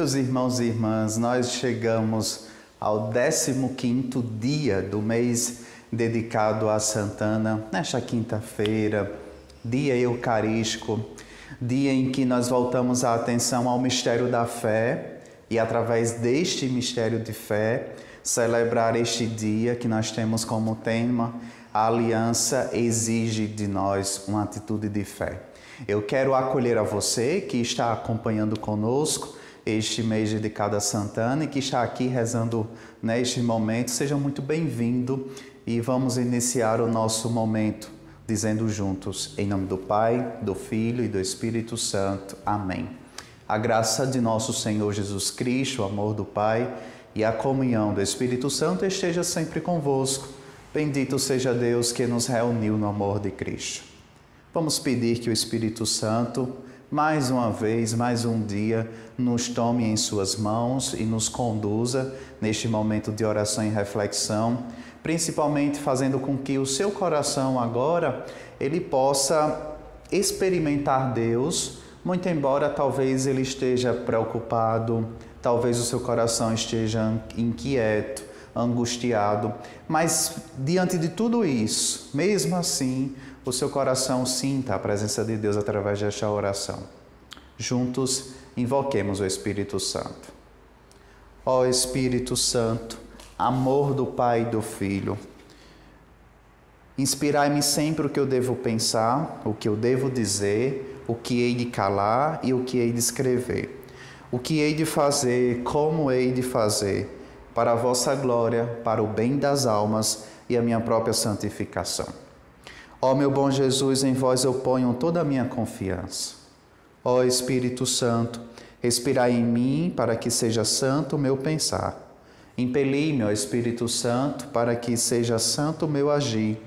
Meus irmãos e irmãs, nós chegamos ao 15º dia do mês dedicado a Santana, nesta quinta-feira, dia eucarístico, dia em que nós voltamos a atenção ao mistério da fé e, através deste mistério de fé, celebrar este dia que nós temos como tema: a aliança exige de nós uma atitude de fé. Eu quero acolher a você que está acompanhando conosco este mês dedicado a Santana e que está aqui rezando neste momento. Seja muito bem-vindo e vamos iniciar o nosso momento dizendo juntos, em nome do Pai, do Filho e do Espírito Santo. Amém. A graça de nosso Senhor Jesus Cristo, o amor do Pai e a comunhão do Espírito Santo esteja sempre convosco. Bendito seja Deus que nos reuniu no amor de Cristo. Vamos pedir que o Espírito Santo, mais uma vez, mais um dia, nos tome em suas mãos e nos conduza neste momento de oração e reflexão, principalmente fazendo com que o seu coração agora, ele possa experimentar Deus, muito embora talvez ele esteja preocupado, talvez o seu coração esteja inquieto, angustiado, mas diante de tudo isso, mesmo assim, o seu coração sinta a presença de Deus através desta oração. Juntos, invoquemos o Espírito Santo. Ó Espírito Santo, amor do Pai e do Filho, inspirai-me sempre o que eu devo pensar, o que eu devo dizer, o que hei de calar e o que hei de escrever, o que hei de fazer, como hei de fazer, para a vossa glória, para o bem das almas e a minha própria santificação. Ó meu bom Jesus, em vós eu ponho toda a minha confiança. Ó Espírito Santo, respirai em mim para que seja santo o meu pensar. Impeli-me, ó Espírito Santo, para que seja santo o meu agir.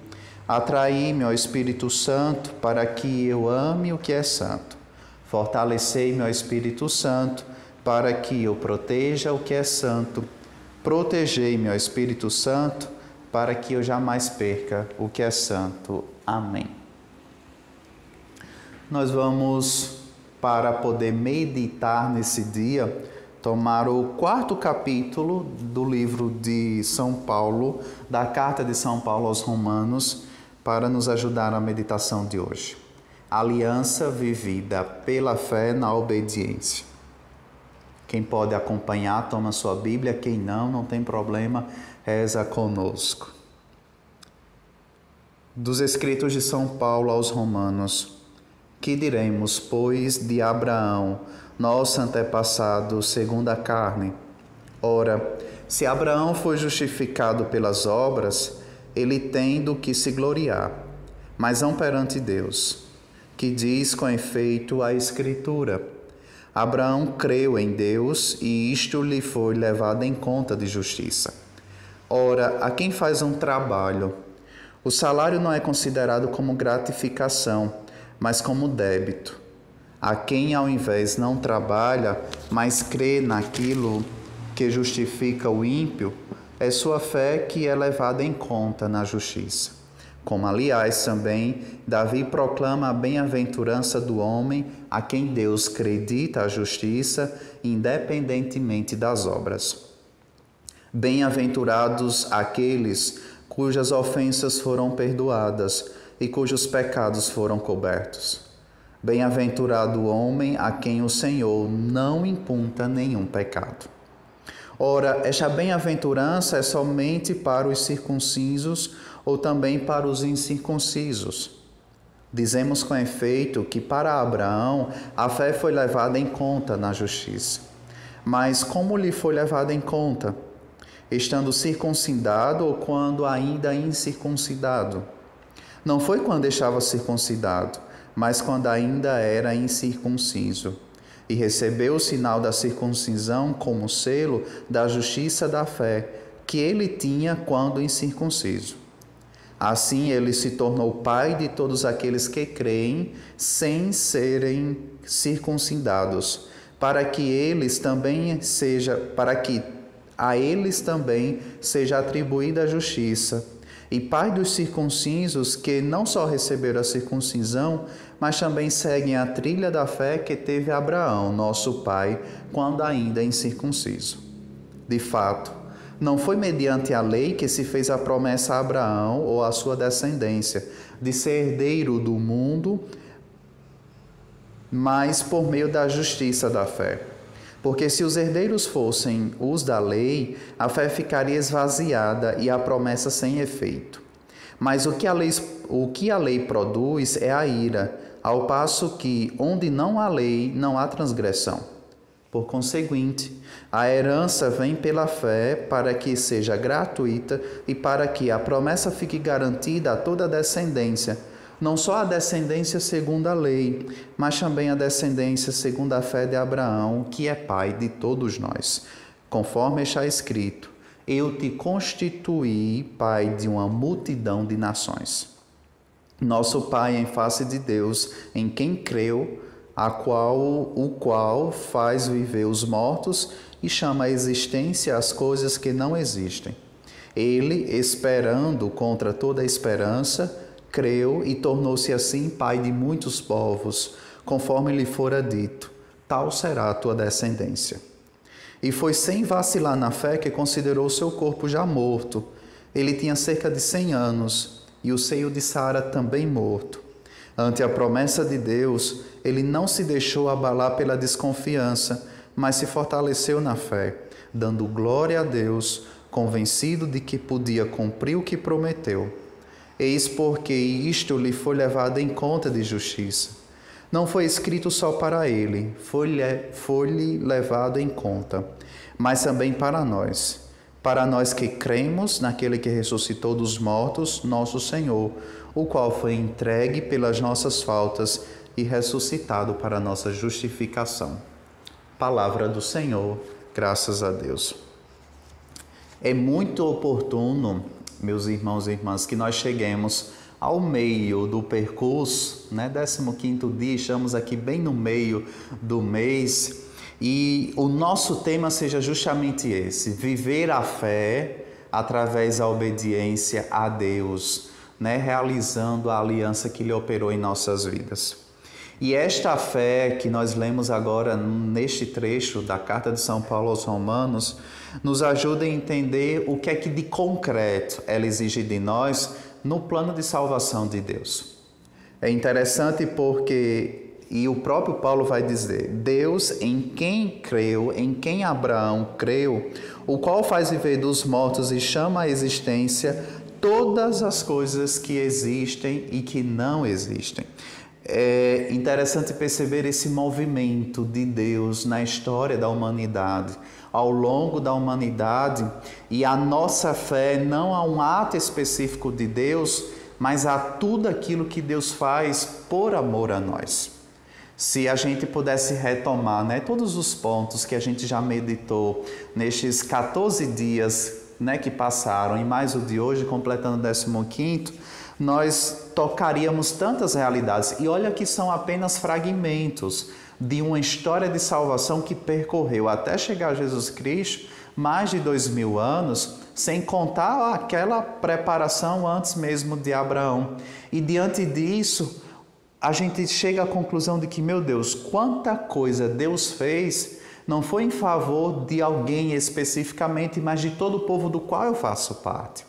Atraí-me, ó Espírito Santo, para que eu ame o que é santo. Fortalecei-me, ó Espírito Santo, para que eu proteja o que é santo. Protegei-me, ó Espírito Santo, para que eu jamais perca o que é santo. Amém. Nós vamos, para poder meditar nesse dia, tomar o 4º capítulo do livro de São Paulo, da carta de São Paulo aos Romanos, para nos ajudar na meditação de hoje. Aliança vivida pela fé na obediência. Quem pode acompanhar, toma sua Bíblia. Quem não, não tem problema, reza conosco. Dos escritos de São Paulo aos Romanos. Que diremos, pois, de Abraão, nosso antepassado segundo a carne? Ora, se Abraão foi justificado pelas obras, ele tem do que se gloriar, mas não perante Deus, que diz com efeito a Escritura: Abraão creu em Deus e isto lhe foi levado em conta de justiça. Ora, a quem faz um trabalho, o salário não é considerado como gratificação, mas como débito. A quem, ao invés, não trabalha, mas crê naquilo que justifica o ímpio, é sua fé que é levada em conta na justiça. Como, aliás, também Davi proclama a bem-aventurança do homem a quem Deus acredita a justiça, independentemente das obras. Bem-aventurados aqueles cujas ofensas foram perdoadas e cujos pecados foram cobertos. Bem-aventurado o homem a quem o Senhor não imputa nenhum pecado. Ora, esta bem-aventurança é somente para os circuncisos ou também para os incircuncisos? Dizemos com efeito que para Abraão a fé foi levada em conta na justiça. Mas como lhe foi levada em conta? Estando circuncidado ou quando ainda incircuncidado? Não foi quando estava circuncidado, mas quando ainda era incircunciso. E recebeu o sinal da circuncisão como selo da justiça da fé que ele tinha quando incircunciso. Assim ele se tornou pai de todos aqueles que creem sem serem circuncidados, para que a eles também seja atribuída a justiça, e pai dos circuncisos que não só receberam a circuncisão, mas também seguem a trilha da fé que teve Abraão, nosso pai, quando ainda incircunciso. De fato, não foi mediante a lei que se fez a promessa a Abraão ou à sua descendência de ser herdeiro do mundo, mas por meio da justiça da fé. Porque se os herdeiros fossem os da lei, a fé ficaria esvaziada e a promessa sem efeito. Mas o que a lei produz é a ira, ao passo que, onde não há lei, não há transgressão. Por conseguinte, a herança vem pela fé para que seja gratuita e para que a promessa fique garantida a toda a descendência, não só a descendência segundo a lei, mas também a descendência segundo a fé de Abraão, que é pai de todos nós. Conforme está escrito, eu te constituí pai de uma multidão de nações. Nosso Pai em face de Deus, em quem creu, o qual faz viver os mortos e chama à existência as coisas que não existem. Ele, esperando contra toda esperança, creu e tornou-se assim pai de muitos povos, conforme lhe fora dito, tal será a tua descendência. E foi sem vacilar na fé que considerou seu corpo já morto. Ele tinha cerca de 100 anos, e o seio de Sara também morto. Ante a promessa de Deus, ele não se deixou abalar pela desconfiança, mas se fortaleceu na fé, dando glória a Deus, convencido de que podia cumprir o que prometeu. Eis porque isto lhe foi levado em conta de justiça. Não foi escrito só para ele, foi-lhe levado em conta, mas também para nós que cremos naquele que ressuscitou dos mortos, nosso Senhor, o qual foi entregue pelas nossas faltas e ressuscitado para nossa justificação. Palavra do Senhor, graças a Deus. É muito oportuno, meus irmãos e irmãs, que nós cheguemos ao meio do percurso, 15º dia, estamos aqui bem no meio do mês, e o nosso tema seja justamente esse, viver a fé através da obediência a Deus, realizando a aliança que Ele operou em nossas vidas. E esta fé que nós lemos agora neste trecho da carta de São Paulo aos Romanos, nos ajuda a entender o que é que de concreto ela exige de nós no plano de salvação de Deus. É interessante porque, e o próprio Paulo vai dizer, Deus em quem creu, em quem Abraão creu, o qual faz viver dos mortos e chama à existência todas as coisas que existem e que não existem. É interessante perceber esse movimento de Deus na história da humanidade, ao longo da humanidade, e a nossa fé não a um ato específico de Deus, mas a tudo aquilo que Deus faz por amor a nós. Se a gente pudesse retomar, todos os pontos que a gente já meditou nestes 14 dias, que passaram, e mais o de hoje, completando o 15º, nós tocaríamos tantas realidades. E olha que são apenas fragmentos de uma história de salvação que percorreu até chegar a Jesus Cristo mais de 2000 anos, sem contar aquela preparação antes mesmo de Abraão. E diante disso, a gente chega à conclusão de que, meu Deus, quanta coisa Deus fez, não foi em favor de alguém especificamente, mas de todo o povo do qual eu faço parte.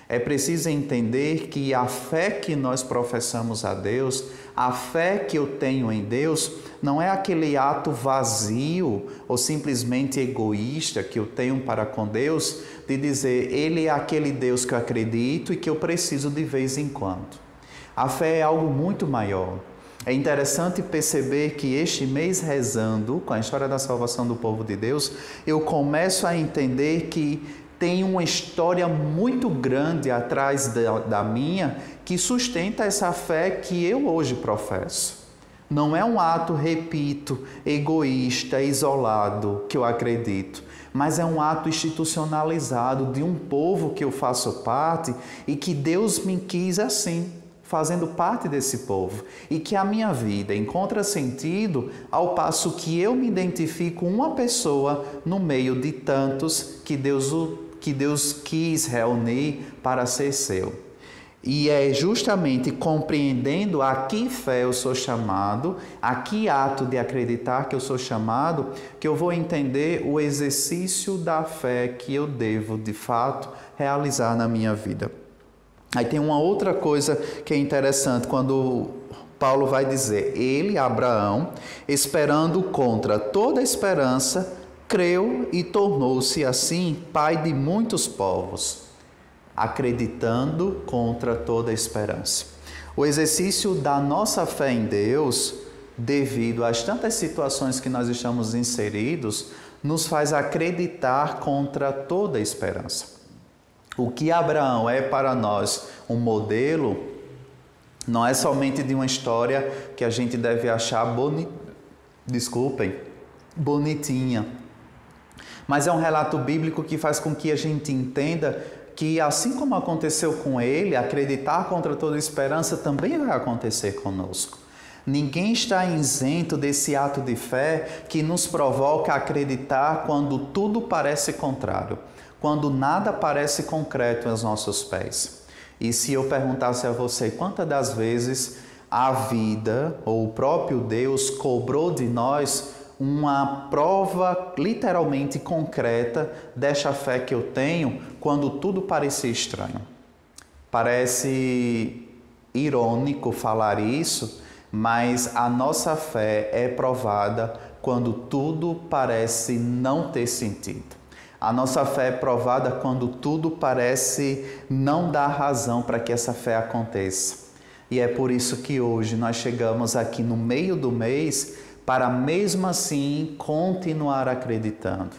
É preciso entender que a fé que nós professamos a Deus, a fé que eu tenho em Deus, não é aquele ato vazio ou simplesmente egoísta que eu tenho para com Deus, de dizer, Ele é aquele Deus que eu acredito e que eu preciso de vez em quando. A fé é algo muito maior. É interessante perceber que este mês rezando com a história da salvação do povo de Deus, eu começo a entender que tem uma história muito grande atrás da minha que sustenta essa fé que eu hoje professo. Não é um ato, repito, egoísta, isolado que eu acredito, mas é um ato institucionalizado de um povo que eu faço parte e que Deus me quis assim, fazendo parte desse povo, e que a minha vida encontra sentido ao passo que eu me identifico uma pessoa no meio de tantos que Deus quis reunir para ser seu. E é justamente compreendendo a que fé eu sou chamado, a que ato de acreditar que eu sou chamado, que eu vou entender o exercício da fé que eu devo, de fato, realizar na minha vida. Aí tem uma outra coisa que é interessante, quando Paulo vai dizer, ele, Abraão, esperando contra toda esperança, creu e tornou-se assim pai de muitos povos. Acreditando contra toda esperança. O exercício da nossa fé em Deus, devido às tantas situações que nós estamos inseridos, nos faz acreditar contra toda esperança. O que Abraão é para nós um modelo, não é somente de uma história que a gente deve achar bonitinha, mas é um relato bíblico que faz com que a gente entenda que, assim como aconteceu com ele, acreditar contra toda esperança também vai acontecer conosco. Ninguém está isento desse ato de fé que nos provoca a acreditar quando tudo parece contrário, quando nada parece concreto aos nossos pés. E se eu perguntasse a você quantas das vezes a vida ou o próprio Deus cobrou de nós uma prova literalmente concreta desta fé que eu tenho quando tudo parecia estranho. Parece irônico falar isso, mas a nossa fé é provada quando tudo parece não ter sentido. A nossa fé é provada quando tudo parece não dar razão para que essa fé aconteça. E é por isso que hoje nós chegamos aqui no meio do mês para mesmo assim continuar acreditando.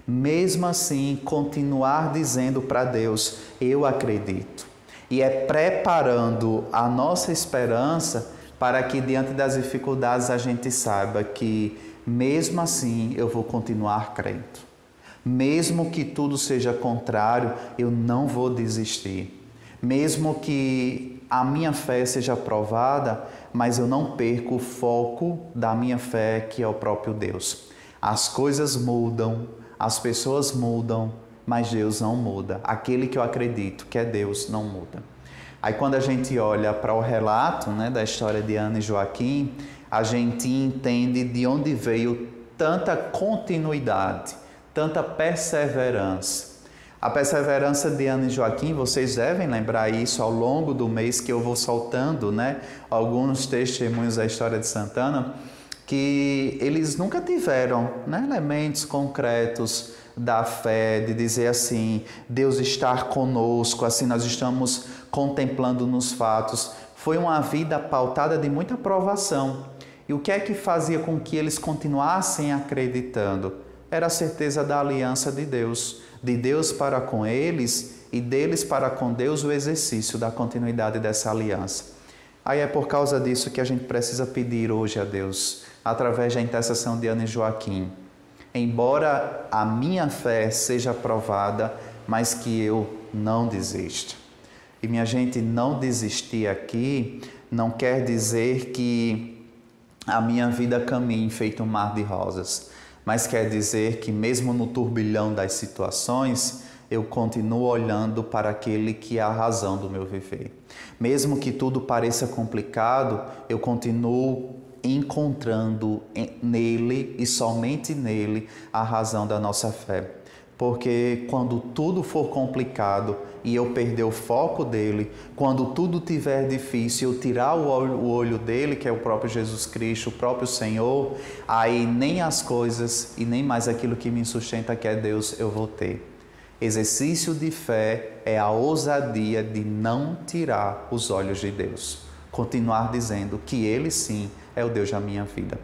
Mesmo assim continuar dizendo para Deus, eu acredito. E é preparando a nossa esperança para que diante das dificuldades a gente saiba que mesmo assim eu vou continuar crendo. Mesmo que tudo seja contrário, eu não vou desistir. Mesmo que a minha fé seja provada, mas eu não perco o foco da minha fé, que é o próprio Deus. As coisas mudam, as pessoas mudam, mas Deus não muda. Aquele que eu acredito, que é Deus, não muda. Aí quando a gente olha para o relato, da história de Ana e Joaquim, a gente entende de onde veio tanta continuidade, tanta perseverança. A perseverança de Ana e Joaquim, vocês devem lembrar isso ao longo do mês que eu vou soltando, alguns testemunhos da história de Santana, que eles nunca tiveram, elementos concretos da fé, de dizer assim, Deus estar conosco, assim nós estamos contemplando nos fatos. Foi uma vida pautada de muita provação. E o que é que fazia com que eles continuassem acreditando? Era a certeza da aliança de Deus para com eles e deles para com Deus, o exercício da continuidade dessa aliança. Aí é por causa disso que a gente precisa pedir hoje a Deus, através da intercessão de Ana e Joaquim. Embora a minha fé seja provada, mas que eu não desista. E minha gente, não desistir aqui não quer dizer que a minha vida caminhe feito um mar de rosas, mas quer dizer que mesmo no turbilhão das situações, eu continuo olhando para aquele que é a razão do meu viver. Mesmo que tudo pareça complicado, eu continuo encontrando nele e somente nele a razão da nossa fé. Porque quando tudo for complicado e eu perder o foco dele, quando tudo estiver difícil, eu tirar o olho dele, que é o próprio Jesus Cristo, o próprio Senhor, aí nem as coisas e nem mais aquilo que me sustenta, que é Deus, eu vou ter. Exercício de fé é a ousadia de não tirar os olhos de Deus. Continuar dizendo que Ele sim é o Deus da minha vida.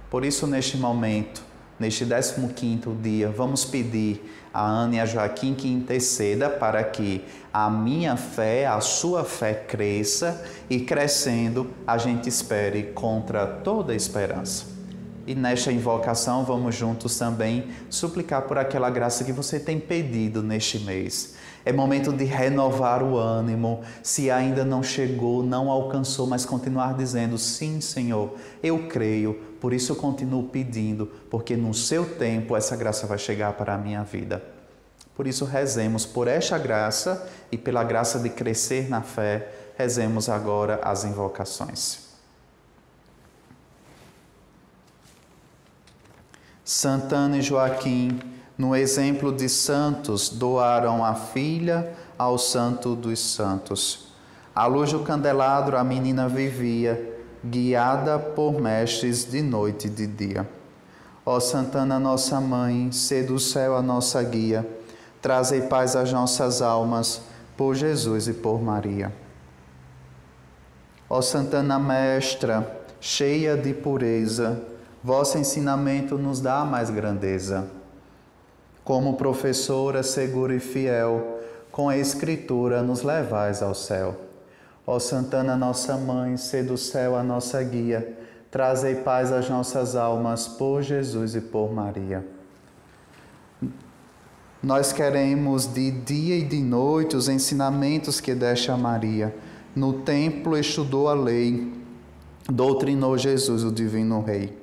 Por isso, neste momento, neste 15º dia, vamos pedir a Ana e a Joaquim que interceda para que a minha fé, a sua fé cresça e crescendo a gente espere contra toda esperança. E nesta invocação vamos juntos também suplicar por aquela graça que você tem pedido neste mês. É momento de renovar o ânimo, se ainda não chegou, não alcançou, mas continuar dizendo, sim, Senhor, eu creio, por isso eu continuo pedindo, porque no seu tempo essa graça vai chegar para a minha vida. Por isso, rezemos por esta graça e pela graça de crescer na fé, rezemos agora as invocações. Santana e Joaquim, no exemplo de santos, doaram a filha ao Santo dos Santos. À luz do candelabro a menina vivia, guiada por mestres de noite e de dia. Ó Santana, nossa mãe, sê do céu a nossa guia, trazei paz às nossas almas, por Jesus e por Maria. Ó Santana Mestra, cheia de pureza, vosso ensinamento nos dá mais grandeza. Como professora segura e fiel, com a Escritura nos levais ao céu. Ó Santana, nossa mãe, sê do céu a nossa guia, trazei paz às nossas almas, por Jesus e por Maria. Nós queremos de dia e de noite os ensinamentos que deste a Maria. No templo estudou a lei, doutrinou Jesus, o divino Rei.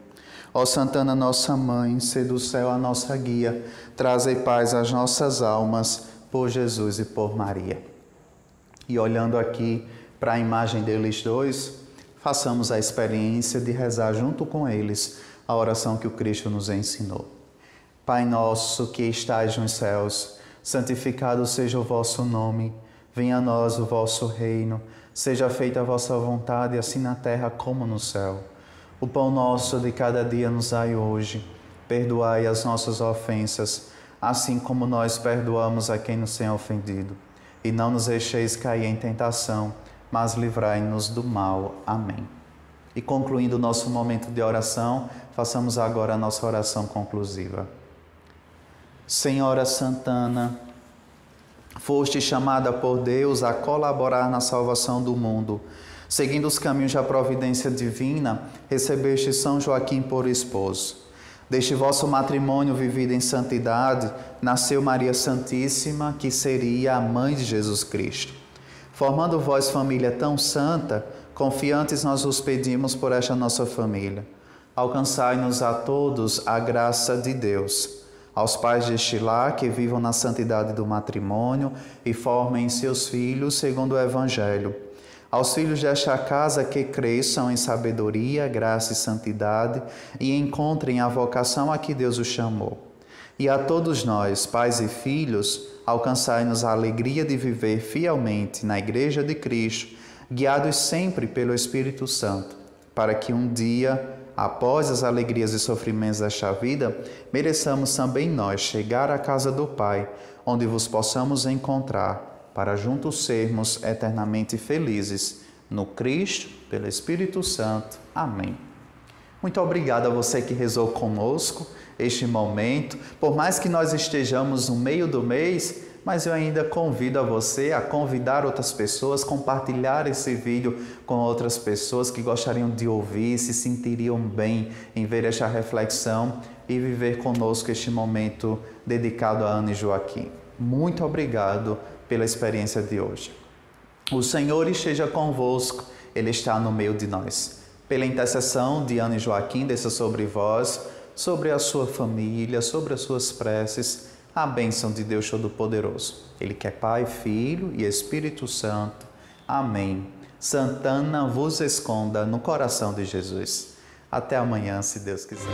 Ó Santana, nossa mãe, sê do céu a nossa guia, trazei paz às nossas almas, por Jesus e por Maria. E olhando aqui para a imagem deles dois, façamos a experiência de rezar junto com eles a oração que o Cristo nos ensinou. Pai nosso que estais nos céus, santificado seja o vosso nome, venha a nós o vosso reino, seja feita a vossa vontade, assim na terra como no céu. O pão nosso de cada dia nos dai hoje, perdoai as nossas ofensas, assim como nós perdoamos a quem nos tem ofendido. E não nos deixeis cair em tentação, mas livrai-nos do mal. Amém. E concluindo o nosso momento de oração, façamos agora a nossa oração conclusiva. Senhora Santana, foste chamada por Deus a colaborar na salvação do mundo. Seguindo os caminhos da providência divina, recebeste São Joaquim por esposo. Deste vosso matrimônio vivido em santidade, nasceu Maria Santíssima, que seria a mãe de Jesus Cristo. Formando vós família tão santa, confiantes nós vos pedimos por esta nossa família. Alcançai-nos a todos a graça de Deus. Aos pais deste lar que vivam na santidade do matrimônio e formem seus filhos segundo o Evangelho. Aos filhos desta casa que cresçam em sabedoria, graça e santidade e encontrem a vocação a que Deus os chamou. E a todos nós, pais e filhos, alcançai-nos a alegria de viver fielmente na Igreja de Cristo, guiados sempre pelo Espírito Santo, para que um dia, após as alegrias e sofrimentos desta vida, mereçamos também nós chegar à casa do Pai, onde vos possamos encontrar, para juntos sermos eternamente felizes no Cristo, pelo Espírito Santo. Amém. Muito obrigado a você que rezou conosco este momento. Por mais que nós estejamos no meio do mês, mas eu ainda convido a você a convidar outras pessoas, compartilhar esse vídeo com outras pessoas que gostariam de ouvir, se sentiriam bem em ver esta reflexão e viver conosco este momento dedicado a Ana e Joaquim. Muito obrigado pela experiência de hoje. O Senhor esteja convosco, Ele está no meio de nós. Pela intercessão de Ana e Joaquim, desça sobre vós, sobre a sua família, sobre as suas preces, a bênção de Deus Todo-Poderoso. Ele que é Pai, Filho e Espírito Santo. Amém. Santana vos esconda no coração de Jesus. Até amanhã, se Deus quiser.